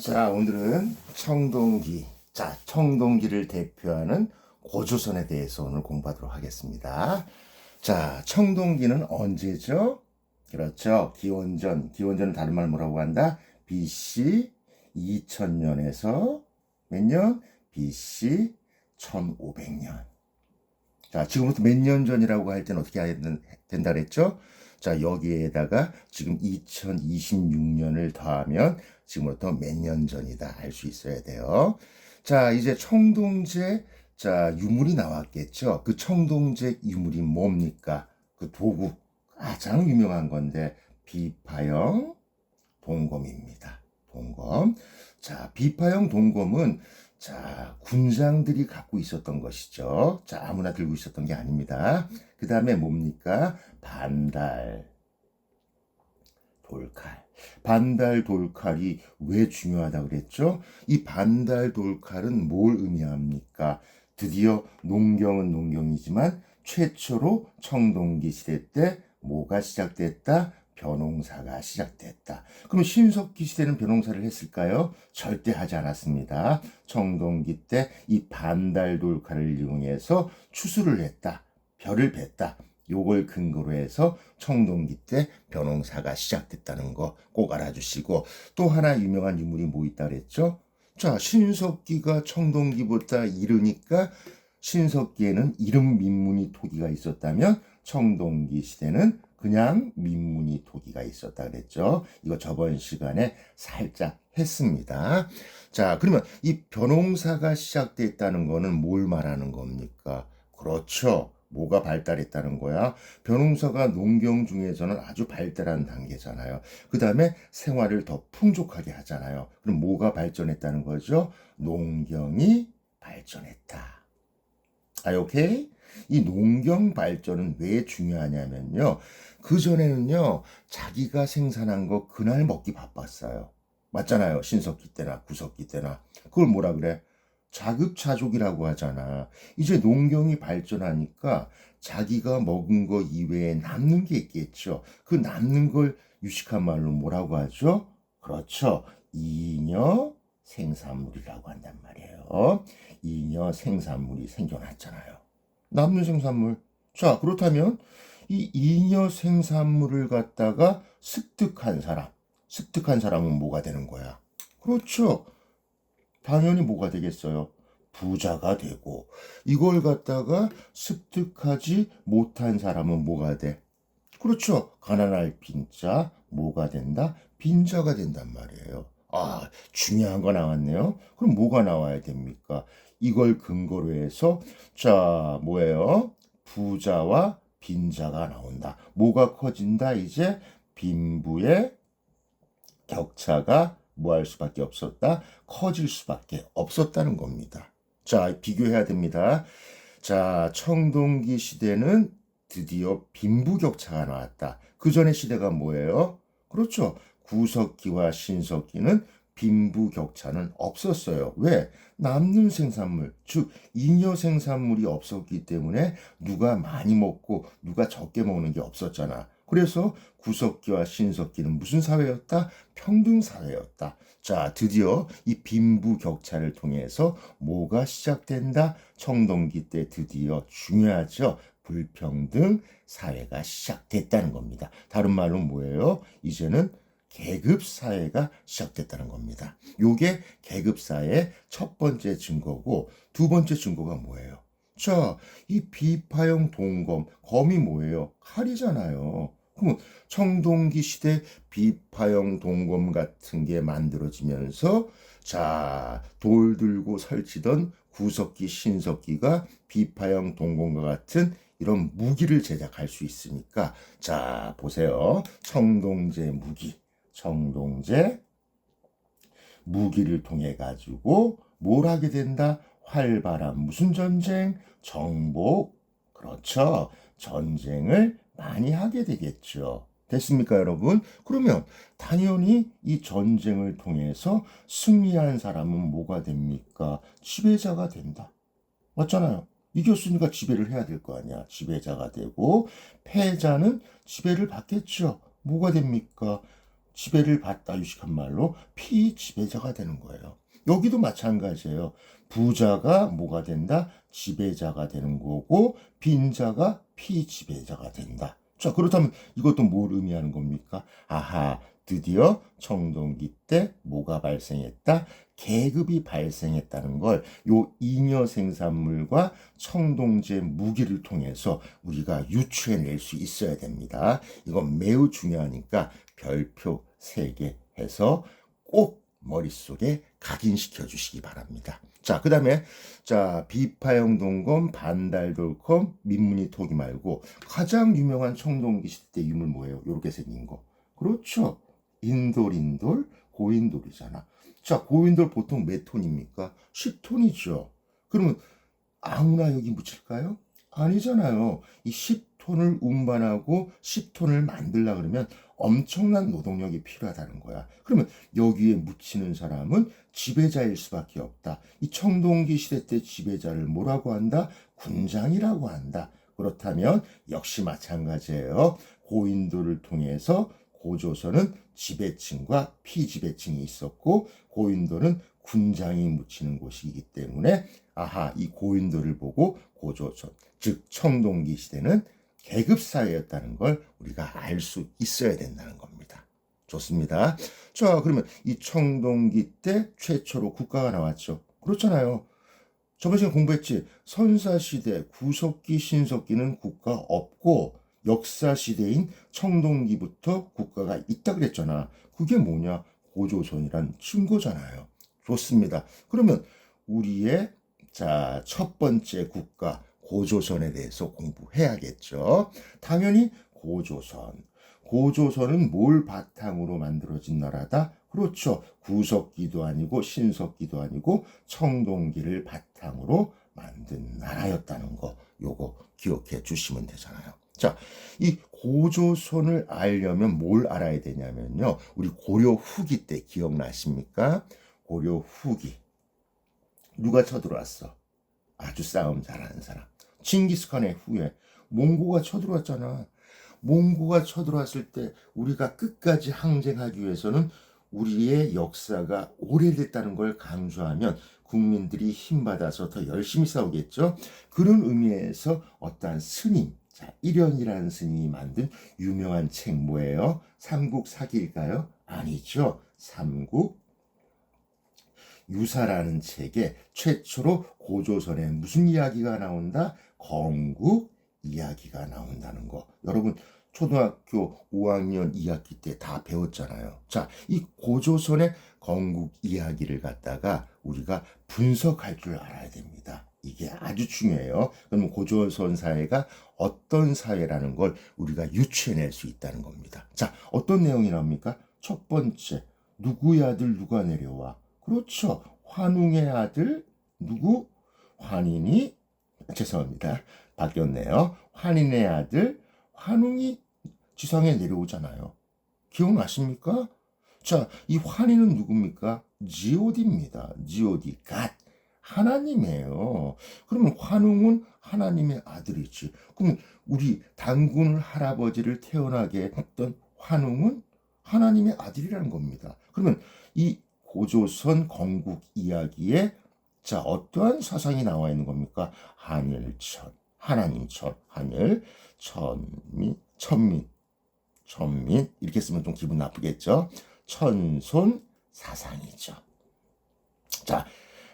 자, 오늘은 청동기. 자, 청동기를 대표하는 고조선에 대해서 오늘 공부하도록 하겠습니다. 자, 청동기는 언제죠? 그렇죠. 기원전은 다른 말 뭐라고 한다? BC 2000년에서 몇 년? BC 1500년. 자, 지금부터 몇 년 전이라고 할 때는 어떻게 해야 된다 그랬죠? 자, 여기에다가 지금 2026년을 더하면 지금부터 몇 년 전이다 알 수 있어야 돼요. 자, 이제 청동제, 자, 유물이 나왔겠죠? 그 청동제 유물이 뭡니까? 그 도구, 가장 유명한 건데, 비파형 동검입니다. 동검. 자, 비파형 동검은 자, 군장들이 갖고 있었던 것이죠. 자, 아무나 들고 있었던 게 아닙니다. 그 다음에 뭡니까? 반달, 돌칼. 반달 돌칼이 왜 중요하다고 그랬죠? 이 반달 돌칼은 뭘 의미합니까? 드디어 농경은 농경이지만 최초로 청동기 시대 때 뭐가 시작됐다? 벼농사가 시작됐다. 그럼 신석기 시대는 벼농사를 했을까요? 절대 하지 않았습니다. 청동기 때 이 반달 돌칼을 이용해서 추수를 했다. 벼를 뱄다. 요걸 근거로 해서 청동기 때 벼농사가 시작됐다는 거 꼭 알아주시고, 또 하나 유명한 유물이 뭐 있다 그랬죠? 자, 신석기가 청동기보다 이르니까 신석기에는 이름 민문이 토기가 있었다면 청동기 시대는 그냥 민문이 토기가 있었다 그랬죠. 이거 저번 시간에 살짝 했습니다. 자, 그러면 이 벼농사가 시작됐다는 거는 뭘 말하는 겁니까? 그렇죠. 뭐가 발달했다는 거야? 벼농사가 농경 중에서는 아주 발달한 단계잖아요. 그 다음에 생활을 더 풍족하게 하잖아요. 그럼 뭐가 발전했다는 거죠? 농경이 발전했다. 오케이? 이 농경 발전은 왜 중요하냐면요. 그전에는요, 자기가 생산한 거 그날 먹기 바빴어요. 맞잖아요. 신석기 때나 구석기 때나. 그걸 뭐라 그래? 자급자족이라고 하잖아. 이제 농경이 발전하니까 자기가 먹은 거 이외에 남는 게 있겠죠. 그 남는 걸 유식한 말로 뭐라고 하죠? 그렇죠. 잉여 생산물이라고 한단 말이에요. 잉여 생산물이 생겨났잖아요. 남는 생산물. 자, 그렇다면 이 잉여 생산물을 갖다가 습득한 사람은 뭐가 되는 거야? 그렇죠. 당연히 뭐가 되겠어요? 부자가 되고, 이걸 갖다가 습득하지 못한 사람은 뭐가 돼? 그렇죠. 가난할 빈자, 뭐가 된다? 빈자가 된단 말이에요. 아, 중요한 거 나왔네요. 그럼 뭐가 나와야 됩니까? 이걸 근거로 해서, 자, 뭐예요? 부자와 빈자가 나온다. 뭐가 커진다? 이제 빈부의 격차가 뭐 할 수밖에 없었다? 커질 수밖에 없었다는 겁니다. 자, 비교해야 됩니다. 자, 청동기 시대는 드디어 빈부격차가 나왔다. 그 전의 시대가 뭐예요? 그렇죠. 구석기와 신석기는 빈부격차는 없었어요. 왜? 남는 생산물, 즉 잉여 생산물이 없었기 때문에 누가 많이 먹고 누가 적게 먹는 게 없었잖아. 그래서 구석기와 신석기는 무슨 사회였다? 평등 사회였다. 자, 드디어 이 빈부격차를 통해서 뭐가 시작된다? 청동기 때 드디어 중요하죠. 불평등 사회가 시작됐다는 겁니다. 다른 말로 뭐예요? 이제는 계급 사회가 시작됐다는 겁니다. 요게 계급 사회의 첫 번째 증거고, 두 번째 증거가 뭐예요? 자, 이 비파형 동검, 검이 뭐예요? 칼이잖아요. 그럼 청동기 시대 비파형 동검 같은 게 만들어지면서, 자, 돌 들고 설치던 구석기, 신석기가 비파형 동검과 같은 이런 무기를 제작할 수 있으니까, 자, 보세요. 청동제 무기를 통해 가지고 뭘 하게 된다? 활발한 무슨 전쟁? 정복. 그렇죠. 전쟁을 많이 하게 되겠죠. 됐습니까, 여러분? 그러면 당연히 이 전쟁을 통해서 승리한 사람은 뭐가 됩니까? 지배자가 된다. 맞잖아요. 이겼으니까 지배를 해야 될 거 아니야. 지배자가 되고, 패자는 지배를 받겠죠. 뭐가 됩니까? 지배를 받다 유식한 말로 피지배자가 되는 거예요. 여기도 마찬가지예요. 부자가 뭐가 된다? 지배자가 되는 거고 빈자가 피지배자가 된다. 자, 그렇다면 이것도 뭘 의미하는 겁니까? 아하, 드디어 청동기 때 뭐가 발생했다? 계급이 발생했다는 걸 요 잉여 생산물과 청동제 무기를 통해서 우리가 유추해낼 수 있어야 됩니다. 이건 매우 중요하니까 별표 3개 해서 꼭 머릿속에 각인시켜 주시기 바랍니다. 자, 그 다음에 자, 비파형 동검, 반달돌컴, 민무늬 토기 말고 가장 유명한 청동기 시대 때 유물 뭐예요? 이렇게 생긴 거. 그렇죠. 인돌, 고인돌이잖아. 자, 고인돌 보통 몇 톤입니까? 10톤이죠. 그러면 아무나 여기 묻힐까요? 아니잖아요. 이 10톤을 운반하고 10톤을 만들려 그러면 엄청난 노동력이 필요하다는 거야. 그러면 여기에 묻히는 사람은 지배자일 수밖에 없다. 이 청동기 시대 때 지배자를 뭐라고 한다? 군장이라고 한다. 그렇다면 역시 마찬가지예요. 고인돌을 통해서 고조선은 지배층과 피지배층이 있었고 고인돌은 군장이 묻히는 곳이기 때문에 아하, 이 고인돌을 보고 고조선, 즉 청동기 시대는 계급사회였다는 걸 우리가 알 수 있어야 된다는 겁니다. 좋습니다. 자, 그러면 이 청동기 때 최초로 국가가 나왔죠. 그렇잖아요. 저번 시간에 공부했지. 선사시대, 구석기, 신석기는 국가 없고 역사시대인 청동기부터 국가가 있다 그랬잖아. 그게 뭐냐? 고조선이란 증거잖아요. 좋습니다. 그러면 우리의 자, 첫 번째 국가 고조선에 대해서 공부해야겠죠. 당연히 고조선. 고조선은 뭘 바탕으로 만들어진 나라다? 그렇죠. 구석기도 아니고 신석기도 아니고 청동기를 바탕으로 만든 나라였다는 거. 요거 기억해 주시면 되잖아요. 자, 이 고조선을 알려면 뭘 알아야 되냐면요. 우리 고려 후기 때 기억나십니까? 고려 후기. 누가 쳐들어왔어? 아주 싸움 잘하는 사람. 징기스칸의 후예. 몽고가 쳐들어왔잖아. 몽고가 쳐들어왔을 때 우리가 끝까지 항쟁하기 위해서는 우리의 역사가 오래됐다는 걸 강조하면 국민들이 힘받아서 더 열심히 싸우겠죠. 그런 의미에서 어떠한 스님, 자, 일현이라는 스님이 만든 유명한 책 뭐예요? 삼국사기일까요? 아니죠. 삼국 유사라는 책에 최초로 고조선에 무슨 이야기가 나온다? 건국 이야기가 나온다는 거. 여러분 초등학교 5학년 2학기 때 다 배웠잖아요. 자, 이 고조선의 건국 이야기를 갖다가 우리가 분석할 줄 알아야 됩니다. 이게 아주 중요해요. 그러면 고조선 사회가 어떤 사회라는 걸 우리가 유추해낼 수 있다는 겁니다. 자, 어떤 내용이 나옵니까? 첫 번째, 누구의 아들 누가 내려와? 그렇죠. 환웅의 아들 누구? 환인이 죄송합니다. 바뀌었네요. 환인의 아들 환웅이 지상에 내려오잖아요. 기억나십니까? 자, 이 환인은 누굽니까? 지오디입니다. 지오디, 갓. 하나님이에요. 그러면 환웅은 하나님의 아들이지. 그럼 우리 단군 할아버지를 태어나게 했던 환웅은 하나님의 아들이라는 겁니다. 그러면 이 고조선 건국 이야기에 자, 어떠한 사상이 나와 있는 겁니까? 한일천, 하나님천, 하늘, 천민 이렇게 쓰면 좀 기분 나쁘겠죠? 천손 사상이죠. 자,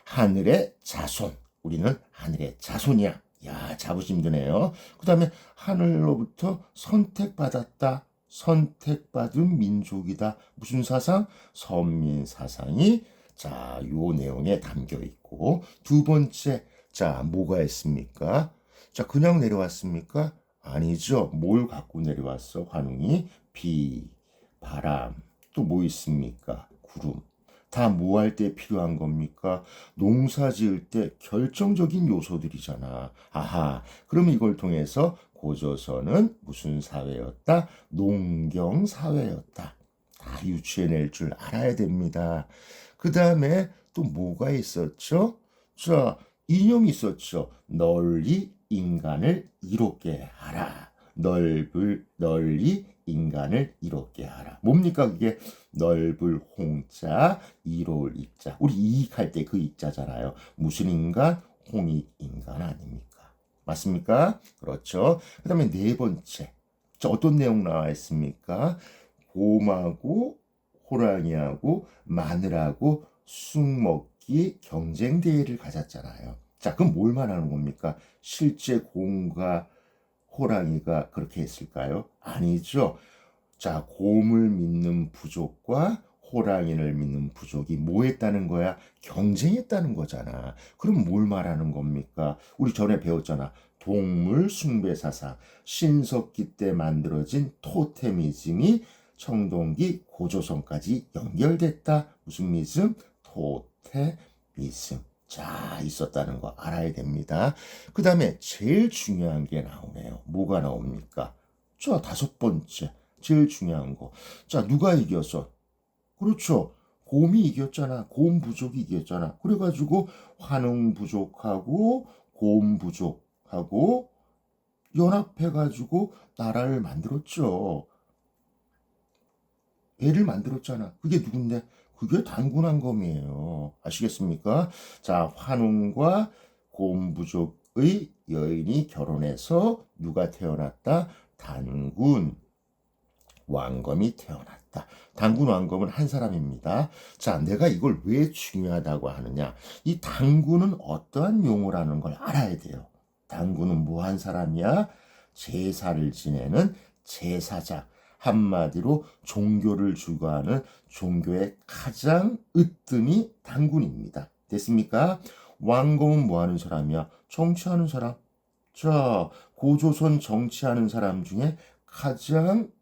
하늘의 자손, 우리는 하늘의 자손이야. 야, 자부심 드네요. 그 다음에 하늘로부터 선택받았다. 선택받은 민족이다. 무슨 사상? 선민 사상이 자, 요 내용에 담겨 있고 두 번째, 자, 뭐가 있습니까? 자, 그냥 내려왔습니까? 아니죠. 뭘 갖고 내려왔어? 환웅이 비, 바람, 또 뭐 있습니까? 구름. 다 뭐 할 때 필요한 겁니까? 농사 지을 때 결정적인 요소들이잖아. 아하, 그럼 이걸 통해서 고조선은 무슨 사회였다? 농경 사회였다. 다 유추해낼 줄 알아야 됩니다. 그 다음에 또 뭐가 있었죠? 자, 이념이 있었죠. 널리 인간을 이롭게 하라. 널리 인간을 이롭게 하라. 뭡니까 그게? 넓을 홍자, 이로울 이자. 우리 이익할 때 그 이자잖아요. 무슨 인간? 홍익 인간 아닙니까? 맞습니까? 그렇죠. 그 다음에 네 번째. 자, 어떤 내용 나와 있습니까? 곰하고 호랑이하고 마늘하고 쑥 먹기 경쟁 대회를 가졌잖아요. 자, 그럼 뭘 말하는 겁니까? 실제 곰과 호랑이가 그렇게 했을까요? 아니죠. 자, 곰을 믿는 부족과 호랑이를 믿는 부족이 뭐 했다는 거야? 경쟁했다는 거잖아. 그럼 뭘 말하는 겁니까? 우리 전에 배웠잖아. 동물 숭배 사상, 신석기 때 만들어진 토테미즘이 청동기 고조선까지 연결됐다. 무슨 미즘? 토테미즘. 자, 있었다는 거 알아야 됩니다. 그 다음에 제일 중요한 게 나오네요. 뭐가 나옵니까? 자, 다섯 번째. 제일 중요한 거. 자, 누가 이겼어? 그렇죠. 곰이 이겼잖아. 곰 부족이 이겼잖아. 그래가지고 환웅 부족하고 곰 부족하고 연합해가지고 나라를 만들었죠. 애를 만들었잖아. 그게 누군데? 그게 단군왕검이에요. 아시겠습니까? 자, 환웅과 곰부족의 여인이 결혼해서 누가 태어났다? 단군 왕검이 태어났다. 단군 왕검은 한 사람입니다. 자, 내가 이걸 왜 중요하다고 하느냐? 이 단군은 어떠한 용어라는 걸 알아야 돼요. 단군은 뭐 한 사람이야? 제사를 지내는 제사장. 한마디로 종교를 주관하는 종교의 가장 으뜸이 단군입니다. 됐습니까? 왕검은 뭐 하는 사람이야? 정치하는 사람. 자, 고조선 정치하는 사람 중에 가장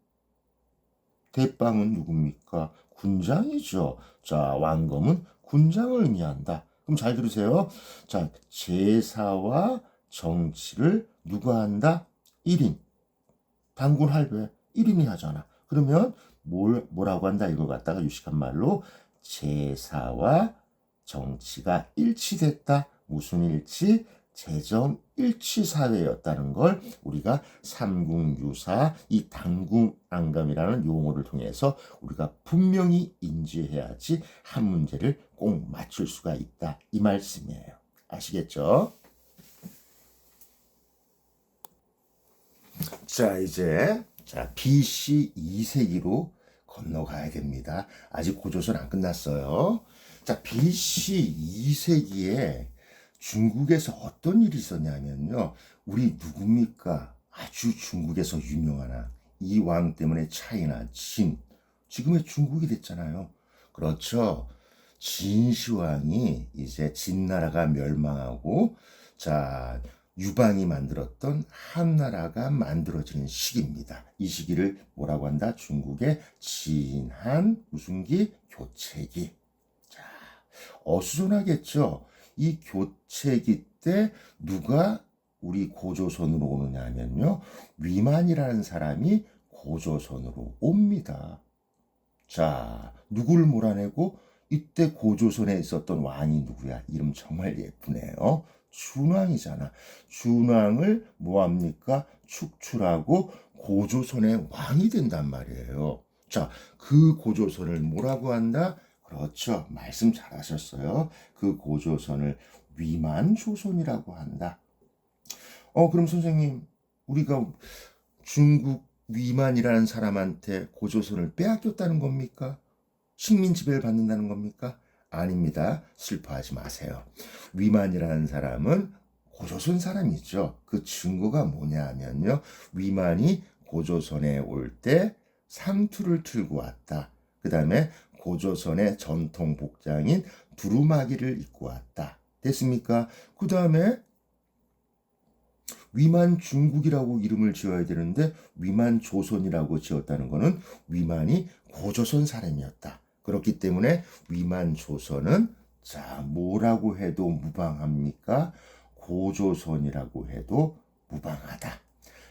대빵은 누굽니까? 군장이죠. 자, 왕검은 군장을 의미한다. 그럼 잘 들으세요. 자, 제사와 정치를 누가 한다? 1인. 단군 할배 1인이 하잖아. 그러면 뭐라고 한다? 이걸 갖다가 유식한 말로 제사와 정치가 일치됐다. 무슨 일치? 재정 일치 사회였다는 걸 우리가 삼국유사 이 단군왕검이라는 용어를 통해서 우리가 분명히 인지해야지 한 문제를 꼭 맞출 수가 있다. 이 말씀이에요. 아시겠죠? 자, 이제 BC 2세기로 건너가야 됩니다. 아직 고조선 안 끝났어요. 자, BC 2세기에 중국에서 어떤 일이 있었냐면요. 우리 누굽니까? 아주 중국에서 유명한 이 왕 때문에 차이나 진, 지금의 중국이 됐잖아요. 그렇죠. 진시황이 이제 진나라가 멸망하고 자, 유방이 만들었던 한나라가 만들어지는 시기입니다. 이 시기를 뭐라고 한다? 중국의 진한 무슨 기? 교체기. 자, 어수선하겠죠. 이 교체기 때 누가 우리 고조선으로 오느냐 하면요. 위만이라는 사람이 고조선으로 옵니다. 자, 누구를 몰아내고 이때 고조선에 있었던 왕이 누구야? 이름 정말 예쁘네요. 준왕이잖아. 준왕을 뭐합니까? 축출하고 고조선의 왕이 된단 말이에요. 자, 그 고조선을 뭐라고 한다? 그렇죠. 말씀 잘하셨어요. 그 고조선을 위만조선이라고 한다. 그럼 선생님, 우리가 중국 위만이라는 사람한테 고조선을 빼앗겼다는 겁니까? 식민 지배를 받는다는 겁니까? 아닙니다. 슬퍼하지 마세요. 위만이라는 사람은 고조선 사람이죠. 그 증거가 뭐냐 하면요. 위만이 고조선에 올 때 상투를 틀고 왔다. 그 다음에 고조선의 전통 복장인 두루마기를 입고 왔다. 됐습니까? 그 다음에 위만 중국이라고 이름을 지어야 되는데 위만 조선이라고 지었다는 것은 위만이 고조선 사람이었다. 그렇기 때문에 위만 조선은 자, 뭐라고 해도 무방합니까? 고조선이라고 해도 무방하다.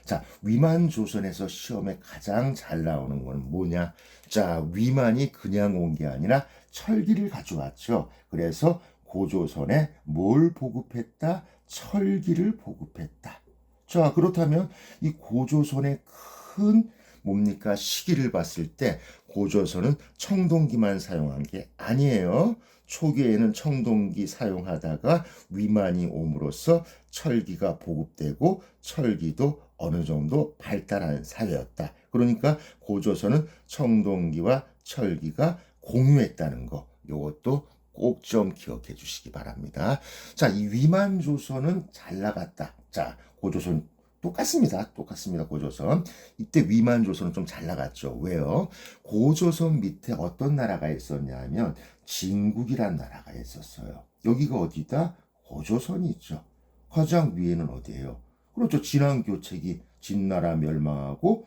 자, 위만 조선에서 시험에 가장 잘 나오는 건 뭐냐? 자, 위만이 그냥 온 게 아니라 철기를 가져왔죠. 그래서 고조선에 뭘 보급했다? 철기를 보급했다. 자, 그렇다면 이 고조선의 큰 뭡니까? 시기를 봤을 때 고조선은 청동기만 사용한 게 아니에요. 초기에는 청동기 사용하다가 위만이 옴으로써 철기가 보급되고 철기도 어느 정도 발달한 사회였다. 그러니까 고조선은 청동기와 철기가 공유했다는 거. 이것도 꼭 좀 기억해 주시기 바랍니다. 자, 이 위만 조선은 잘 나갔다. 자, 고조선 똑같습니다. 똑같습니다. 고조선. 이때 위만 조선은 좀 잘 나갔죠. 왜요? 고조선 밑에 어떤 나라가 있었냐면 진국이란 나라가 있었어요. 여기가 어디다? 고조선이 있죠. 가장 위에는 어디예요? 그렇죠. 진왕교책이 진나라 멸망하고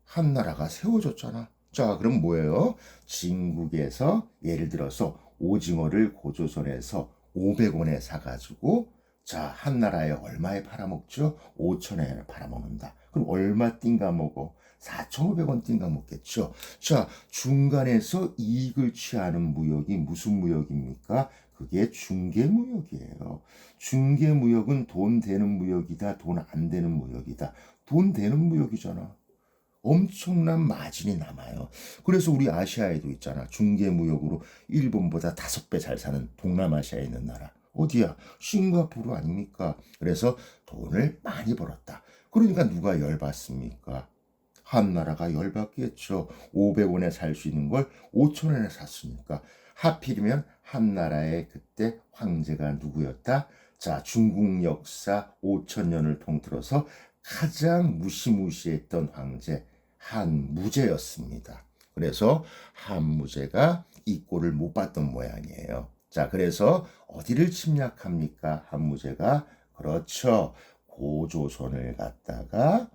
한나라가 세워졌잖아. 자, 그럼 뭐예요? 진국에서 예를 들어서 오징어를 고조선에서 500원에 사가지고 자, 한나라에 얼마에 팔아먹죠? 5,000원에 팔아먹는다. 그럼 얼마 띵가 먹어? 4,500원 띵가 먹겠죠. 자, 중간에서 이익을 취하는 무역이 무슨 무역입니까? 그게 중개무역이에요. 중개무역은 돈 되는 무역이다, 돈 안 되는 무역이다. 돈 되는 무역이잖아. 엄청난 마진이 남아요. 그래서 우리 아시아에도 있잖아. 중개무역으로 일본보다 5배 잘 사는 동남아시아에 있는 나라. 어디야? 싱가포르 아닙니까? 그래서 돈을 많이 벌었다. 그러니까 누가 열받습니까? 한나라가 열받겠죠. 500원에 살 수 있는 걸 5,000원에 샀으니까. 하필이면 한나라의 그때 황제가 누구였다? 자, 중국 역사 5,000년을 통틀어서 가장 무시무시했던 황제 한무제였습니다. 그래서 한무제가 이 꼴을 못 봤던 모양이에요. 자, 그래서 어디를 침략합니까? 한무제가 그렇죠. 고조선을 갖다가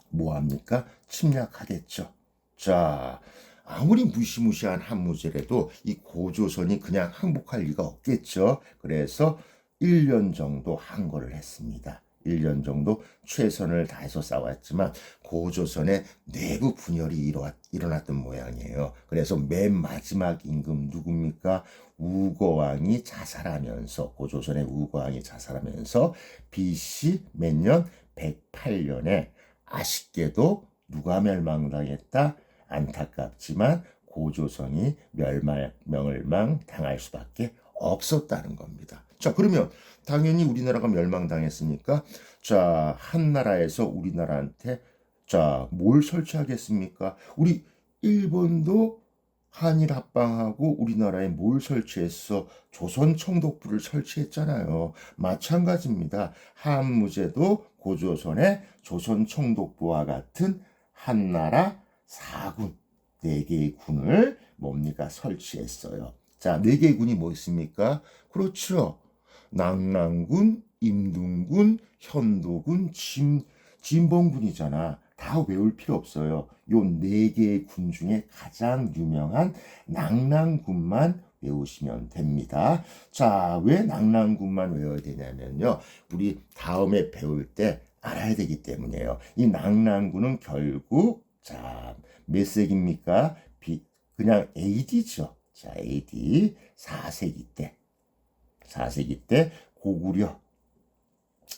뭐합니까? 침략하겠죠. 자, 아무리 무시무시한 한무제라도 이 고조선이 그냥 항복할 리가 없겠죠. 그래서 1년 정도 항거를 했습니다. 1년 정도 최선을 다해서 싸웠지만 고조선의 내부 분열이 일어났던 모양이에요. 그래서 맨 마지막 임금 누굽니까? 우거왕이 자살하면서 고조선의 우거왕이 자살하면서 BC 몇 년? 108년에 아쉽게도 누가 멸망당했다? 안타깝지만 고조선이 멸망당할 수밖에 없었다는 겁니다. 자, 그러면 당연히 우리나라가 멸망당했으니까 자, 한나라에서 우리나라한테 자, 뭘 설치하겠습니까? 우리 일본도 한일 합방하고 우리나라에 뭘 설치했어? 조선 청독부를 설치했잖아요. 마찬가지입니다. 한무제도 고조선의 조선 청독부와 같은 한나라 4군, 4개의 군을 뭡니까? 설치했어요. 자, 4개의 군이 뭐 있습니까? 그렇죠. 낙랑군, 임등군, 현도군, 진봉군이잖아. 다 외울 필요 없어요. 요 4개의 군 중에 가장 유명한 낙랑군만 외우시면 됩니다. 자, 왜 낙랑군만 외워야 되냐면요. 우리 다음에 배울 때 알아야 되기 때문이에요. 이 낙랑군은 결국 자, 몇 세기입니까? 그냥 AD죠. 자, AD 4세기 때. 4세기 때 고구려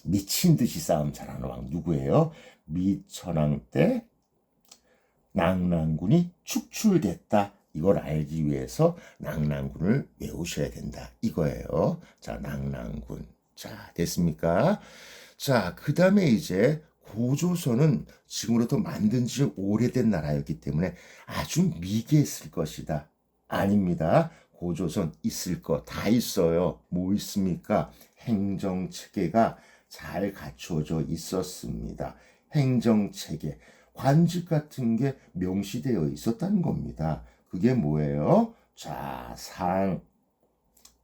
미친 듯이 싸움 잘하는 왕 누구예요? 미천왕 때 낙랑군이 축출됐다. 이걸 알기 위해서 낙랑군을 외우셔야 된다. 이거예요. 자, 낙랑군. 자, 됐습니까? 자, 그 다음에 이제 고조선은 지금으로부터 만든 지 오래된 나라였기 때문에 아주 미개했을 것이다. 아닙니다. 고조선 있을 거 다 있어요. 뭐 있습니까? 행정체계가 잘 갖춰져 있었습니다. 행정체계, 관직 같은 게 명시되어 있었다는 겁니다. 그게 뭐예요? 자, 상,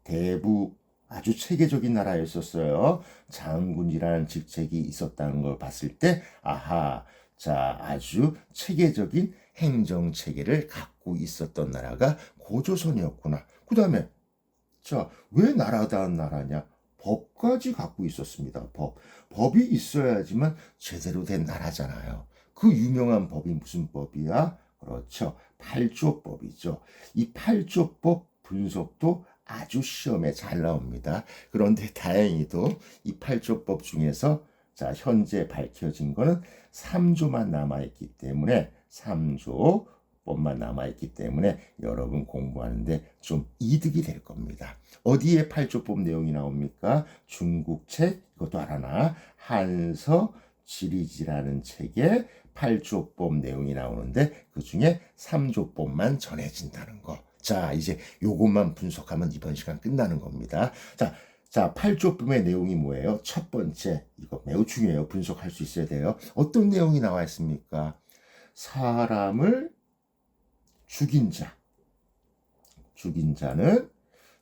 대부, 아주 체계적인 나라였었어요. 장군이라는 직책이 있었다는 걸 봤을 때, 아하, 자, 아주 체계적인 행정체계를 갖고 있었던 나라가 고조선이었구나. 그 다음에, 자, 왜 나라다운 나라냐? 법까지 갖고 있었습니다. 법이 있어야지만 제대로 된 나라잖아요. 그 유명한 법이 무슨 법이야? 그렇죠. 팔조법이죠. 이 팔조법 분석도 아주 시험에 잘 나옵니다. 그런데 다행히도 이 팔조법 중에서 자, 현재 밝혀진 거는 3조만 남아있기 때문에 3조법만 남아있기 때문에 여러분 공부하는데 좀 이득이 될 겁니다. 어디에 8조법 내용이 나옵니까? 중국 책, 이것도 알아나? 한서 지리지라는 책에 8조법 내용이 나오는데 그 중에 3조법만 전해진다는 거. 자, 이제 요것만 분석하면 이번 시간 끝나는 겁니다. 자, 8조법의 내용이 뭐예요? 첫 번째, 이거 매우 중요해요. 분석할 수 있어야 돼요. 어떤 내용이 나와 있습니까? 사람을 죽인 자는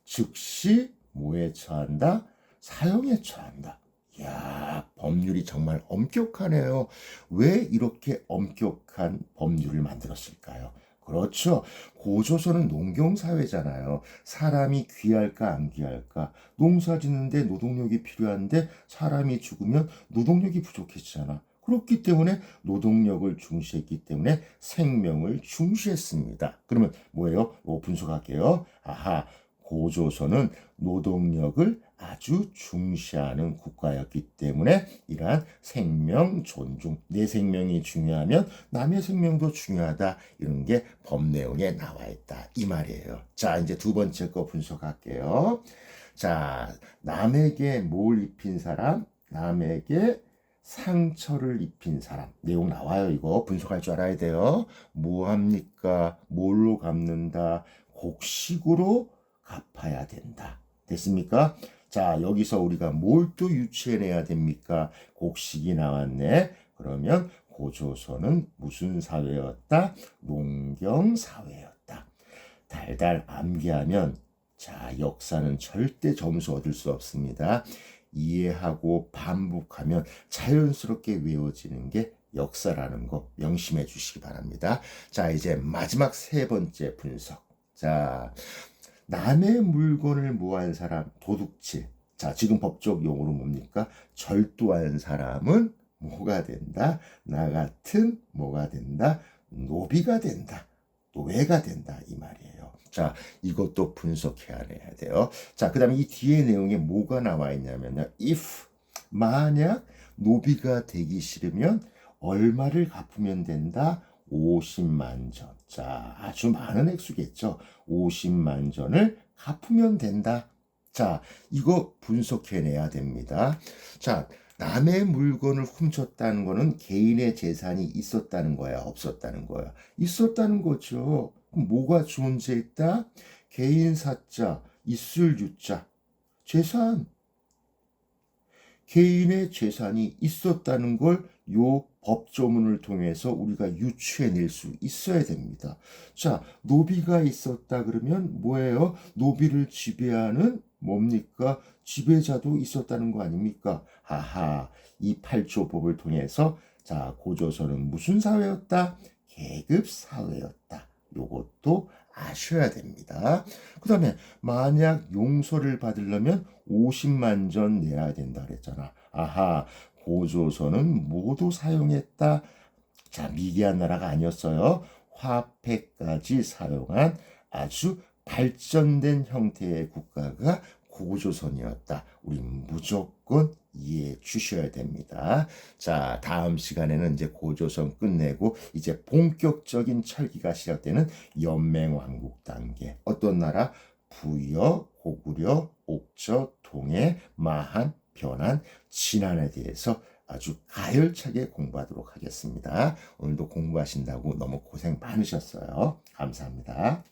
즉시 뭐에 처한다? 사형에 처한다. 이야, 법률이 정말 엄격하네요. 왜 이렇게 엄격한 법률을 만들었을까요? 그렇죠. 고조선은 농경사회잖아요. 사람이 귀할까 안 귀할까? 농사 짓는데 노동력이 필요한데 사람이 죽으면 노동력이 부족해지잖아. 그렇기 때문에 노동력을 중시했기 때문에 생명을 중시했습니다. 그러면 뭐예요? 분석할게요. 아하, 고조선은 노동력을 아주 중시하는 국가였기 때문에 이러한 생명 존중, 내 생명이 중요하면 남의 생명도 중요하다, 이런 게 법 내용에 나와 있다, 이 말이에요. 자, 이제 두 번째 거 분석할게요. 자, 남에게 뭘 입힌 사람? 남에게 상처를 입힌 사람. 내용 나와요. 이거 분석할 줄 알아야 돼요. 뭐 합니까? 뭘로 갚는다? 곡식으로 갚아야 된다. 됐습니까? 자, 여기서 우리가 뭘 또 유추해내야 됩니까? 곡식이 나왔네. 그러면 고조선은 무슨 사회였다? 농경사회였다. 달달 암기하면, 자, 역사는 절대 점수 얻을 수 없습니다. 이해하고 반복하면 자연스럽게 외워지는 게 역사라는 거 명심해 주시기 바랍니다. 자, 이제 마지막 세 번째 분석. 자, 남의 물건을 모한 사람, 도둑질. 자, 지금 법적 용어로 뭡니까? 절도한 사람은 뭐가 된다? 나 같은 뭐가 된다? 노비가 된다. 노예가 된다, 이 말이에요. 자, 이것도 분석해야 돼요. 자, 그 다음에 이 뒤에 내용에 뭐가 나와 있냐면요. if, 만약 노비가 되기 싫으면 얼마를 갚으면 된다? 50만 전. 자, 아주 많은 액수겠죠. 50만 전을 갚으면 된다. 자, 이거 분석해내야 됩니다. 자, 남의 물건을 훔쳤다는 거는 개인의 재산이 있었다는 거야, 없었다는 거야? 있었다는 거죠. 그럼 뭐가 존재했다? 개인 사자, 있을 유자, 재산. 개인의 재산이 있었다는 걸 요 법조문을 통해서 우리가 유추해낼 수 있어야 됩니다. 자, 노비가 있었다 그러면 뭐예요? 노비를 지배하는 뭡니까? 지배자도 있었다는 거 아닙니까? 하하, 이 8조법을 통해서 자, 고조선은 무슨 사회였다? 계급 사회였다. 요것도 아셔야 됩니다. 그 다음에 만약 용서를 받으려면 50만 전 내야 된다 그랬잖아. 아하, 고조선은 모두 사용했다. 자, 미개한 나라가 아니었어요. 화폐까지 사용한 아주 발전된 형태의 국가가 고조선이었다. 우리 무조건 이해해 주셔야 됩니다. 자, 다음 시간에는 이제 고조선 끝내고 이제 본격적인 철기가 시작되는 연맹왕국 단계. 어떤 나라? 부여, 고구려, 옥저, 동해, 마한, 변한, 진안에 대해서 아주 가열차게 공부하도록 하겠습니다. 오늘도 공부하신다고 너무 고생 많으셨어요. 감사합니다.